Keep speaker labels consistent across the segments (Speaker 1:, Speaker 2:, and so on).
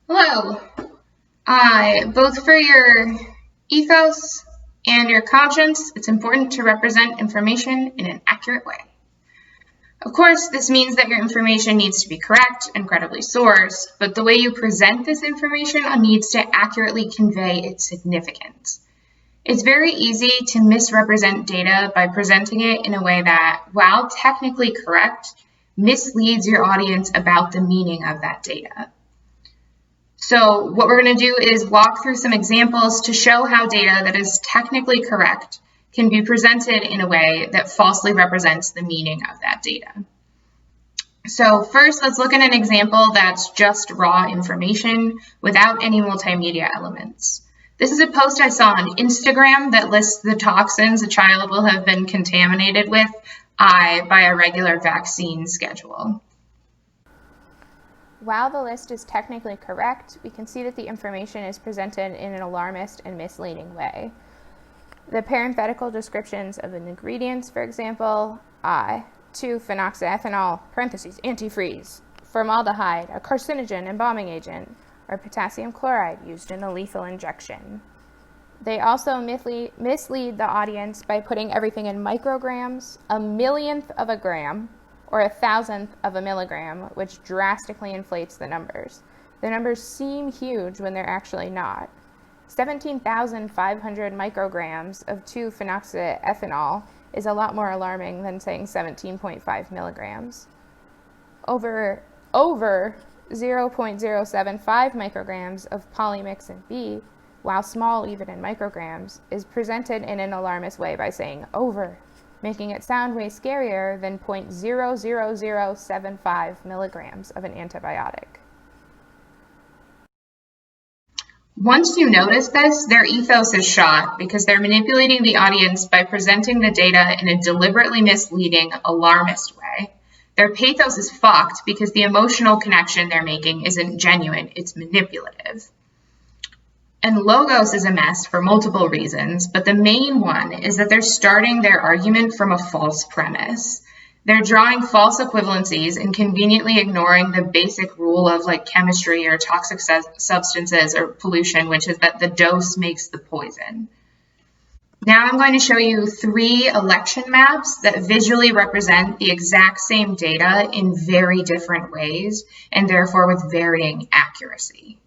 Speaker 1: Hello. Both for your ethos and your conscience, it's important to represent information in an accurate way. Of course, this means that your information needs to be correct and credibly sourced, but the way you present this information needs to accurately convey its significance. It's very easy to misrepresent data by presenting it in a way that, while technically correct, misleads your audience about the meaning of that data. So what we're going to do is walk through some examples to show how data that is technically correct can be presented in a way that falsely represents the meaning of that data. So first, let's look at an example that's just raw information without any multimedia elements. This is a post I saw on Instagram that lists the toxins a child will have been contaminated with by a regular vaccine schedule.
Speaker 2: While the list is technically correct, we can see that the information is presented in an alarmist and misleading way. The parenthetical descriptions of the ingredients, for example, 2-phenoxyethanol, parentheses, antifreeze, formaldehyde, a carcinogen embalming agent, or potassium chloride used in a lethal injection. They also mislead the audience by putting everything in micrograms, a millionth of a gram, or a thousandth of a milligram, which drastically inflates the numbers. The numbers seem huge when they're actually not. 17,500 micrograms of 2-phenoxyethanol is a lot more alarming than saying 17.5 milligrams. Over 0.075 micrograms of polymyxin B, while small even in micrograms, is presented in an alarmist way by saying over, making it sound way scarier than 0.00075 milligrams of an antibiotic.
Speaker 1: Once you notice this, their ethos is shot because they're manipulating the audience by presenting the data in a deliberately misleading, alarmist way. Their pathos is fucked because the emotional connection they're making isn't genuine, it's manipulative. And logos is a mess for multiple reasons, but the main one is that they're starting their argument from a false premise. They're drawing false equivalencies and conveniently ignoring the basic rule of chemistry or toxic substances or pollution, which is that the dose makes the poison. Now I'm going to show you 3 election maps that visually represent the exact same data in very different ways and therefore with varying accuracy.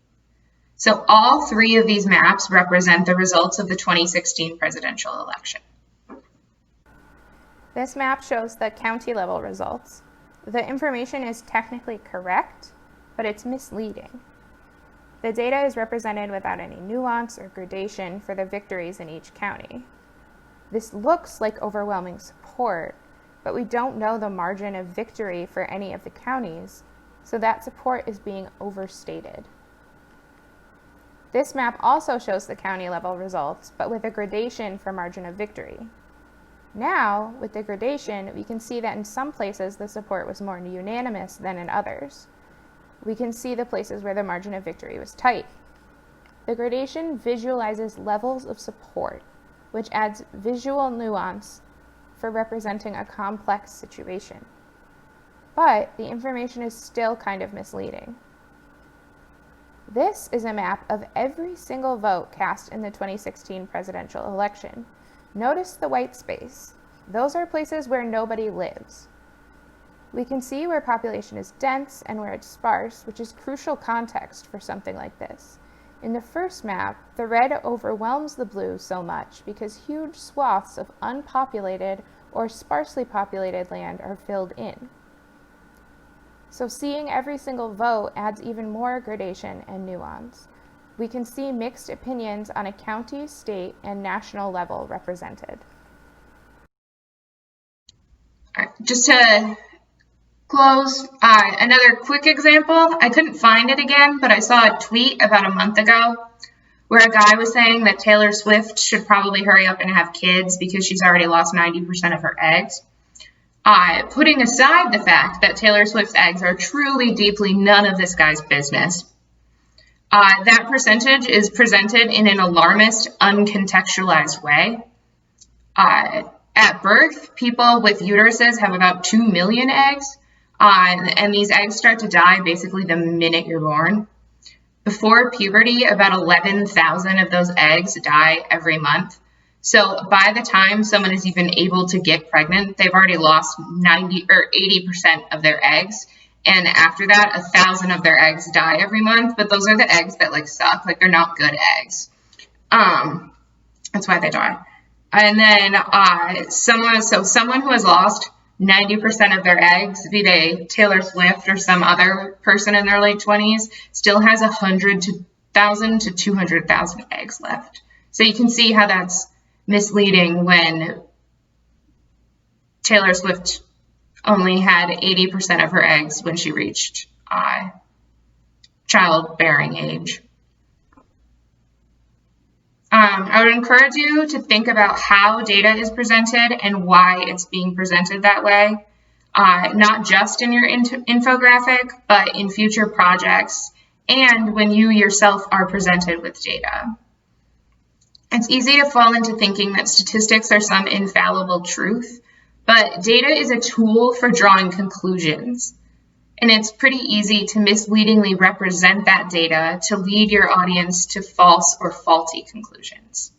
Speaker 1: So all 3 of these maps represent the results of the 2016 presidential election.
Speaker 2: This map shows the county level results. The information is technically correct, but it's misleading. The data is represented without any nuance or gradation for the victories in each county. This looks like overwhelming support, but we don't know the margin of victory for any of the counties, so that support is being overstated. This map also shows the county level results, but with a gradation for margin of victory. Now, with the gradation, we can see that in some places the support was more unanimous than in others. We can see the places where the margin of victory was tight. The gradation visualizes levels of support, which adds visual nuance for representing a complex situation. But the information is still kind of misleading. This is a map of every single vote cast in the 2016 presidential election. Notice the white space. Those are places where nobody lives. We can see where population is dense and where it's sparse, which is crucial context for something like this. In the first map, the red overwhelms the blue so much because huge swaths of unpopulated or sparsely populated land are filled in. So seeing every single vote adds even more gradation and nuance. We can see mixed opinions on a county, state, and national level represented.
Speaker 1: All right, just to close, another quick example. I couldn't find it again, but I saw a tweet about a month ago where a guy was saying that Taylor Swift should probably hurry up and have kids because she's already lost 90% of her eggs. Putting aside the fact that Taylor Swift's eggs are truly deeply none of this guy's business, that percentage is presented in an alarmist, uncontextualized way. At birth, people with uteruses have about 2 million eggs, and these eggs start to die basically the minute you're born. Before puberty, about 11,000 of those eggs die every month. So by the time someone is even able to get pregnant, they've already lost 90 or 80% of their eggs. And after that, 1,000 of their eggs die every month. But those are the eggs that like suck, like they're not good eggs. That's why they die. And then someone who has lost 90% of their eggs, be they Taylor Swift or some other person in their late 20s, still has 100,000 to 200,000 eggs left. So you can see how that's misleading when Taylor Swift only had 80% of her eggs when she reached childbearing age. I would encourage you to think about how data is presented and why it's being presented that way, not just in your infographic, but in future projects and when you yourself are presented with data. It's easy to fall into thinking that statistics are some infallible truth, but data is a tool for drawing conclusions. And it's pretty easy to misleadingly represent that data to lead your audience to false or faulty conclusions.